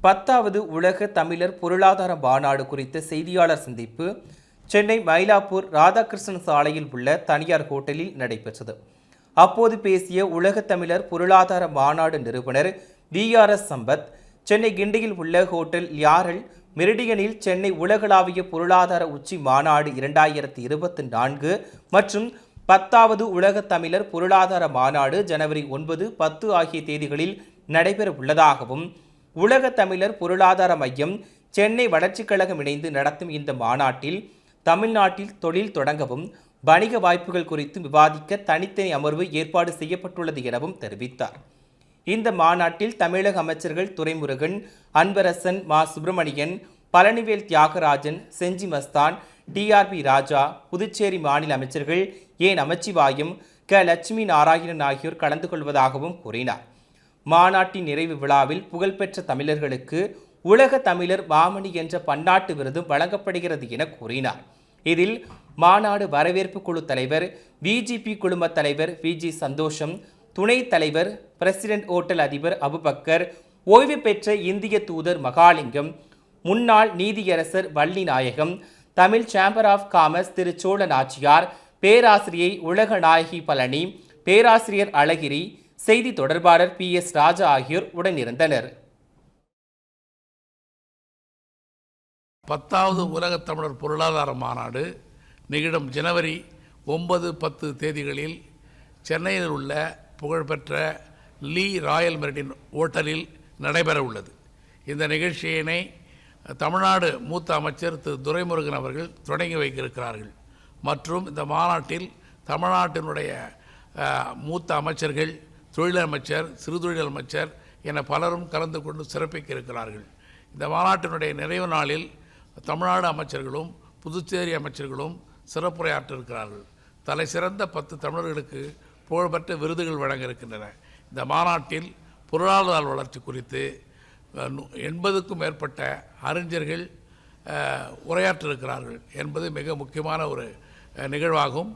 10வது உலக தமிழர் பொருளாதார மாநாடு குறித்த செய்தியாளர் சந்திப்பு சென்னை மயிலாப்பூர் ராதாகிருஷ்ணன் சாலையில் உள்ள தனியார் ஹோட்டலில் நடைபெற்றது. அப்போது பேசிய உலக தமிழர் பொருளாதார மாநாடு நிறுவனர் VRS சம்பத், சென்னை கிண்டியில் உள்ள ஹோட்டல் லியாரல் மெரிடியனில் சென்னை உலகளாவிய பொருளாதார உச்சி மாநாடு 2024 மற்றும் 10வது உலக தமிழர் பொருளாதார மாநாடு ஜனவரி 9, 10 ஆகிய தேதிகளில் நடைபெற உள்ளதாகவும், உலக தமிழர் பொருளாதார மையம் சென்னை வளர்ச்சிக் கழகம் இணைந்து நடத்தும் இந்த மாநாட்டில் தமிழ்நாட்டில் தொழில் தொடங்கவும் வணிக வாய்ப்புகள் குறித்து விவாதிக்க தனித்தனி அமர்வு ஏற்பாடு செய்யப்பட்டுள்ளது எனவும் தெரிவித்தார். இந்த மாநாட்டில் தமிழக அமைச்சர்கள் துரைமுருகன், அன்பரசன், மா. சுப்பிரமணியன், பழனிவேல் தியாகராஜன், செஞ்சி மஸ்தான், DRB ராஜா, புதுச்சேரி மாநில அமைச்சர்கள் நமச்சிவாயம், லட்சுமி நாராயணன் ஆகியோர் கலந்து கொள்வதாகவும் கூறினார். மாநாட்டின் நிறைவு விழாவில் புகழ்பெற்ற தமிழர்களுக்கு உலக தமிழர் மாமணி என்ற பன்னாட்டு விருதும் வழங்கப்படுகிறது என கூறினார். இதில் மாநாடு வரவேற்பு குழு தலைவர், VGP குழும தலைவர் VG சந்தோஷம், துணைத் தலைவர், பிரசிடென்ட் ஓட்டல் அதிபர் அபுபக்கர், ஓய்வு பெற்ற இந்திய தூதர் மகாலிங்கம், முன்னாள் நீதியரசர் வள்ளி நாயகம், தமிழ் சேம்பர் ஆஃப் காமர்ஸ் திரு சோழ நாச்சியார், பேராசிரியை உலக நாயகி பழனி, பேராசிரியர் அழகிரி, செய்தி தொடர்பாளர் PS ராஜா ஆகியோர் உடனிருந்தனர். 10வது உலக தமிழர் பொருளாதார மாநாடு நிகழும் ஜனவரி 9, 10 தேதிகளில் சென்னையில் உள்ள புகழ்பெற்ற லீ ராயல் மெரிடியன் ஓட்டலில் நடைபெற உள்ளது. இந்த நிகழ்ச்சியினை தமிழ்நாடு மூத்த அமைச்சர் திரு துரைமுருகன் அவர்கள் தொடங்கி வைக்க இருக்கிறார்கள். மற்றும் இந்த மாநாட்டில் தமிழ்நாட்டினுடைய மூத்த அமைச்சர்கள், தொழிலமைச்சர், சிறுதொழில் அமைச்சர் என பலரும் கலந்து கொண்டு சிறப்பிக்க இருக்கிறார்கள். இந்த மாநாட்டினுடைய நிறைவு நாளில் தமிழ்நாடு அமைச்சர்களும் புதுச்சேரி அமைச்சர்களும் சிறப்புரையாற்ற இருக்கிறார்கள். தலை சிறந்த 10 தமிழர்களுக்கு புகழ்பெற்ற விருதுகள் வழங்க இருக்கின்றன. இந்த மாநாட்டில் பொருளாதார வளர்ச்சி குறித்து 80க்கும் மேற்பட்ட அறிஞர்கள் உரையாற்ற இருக்கிறார்கள் என்பது மிக முக்கியமான ஒரு நிகழ்வாகும்.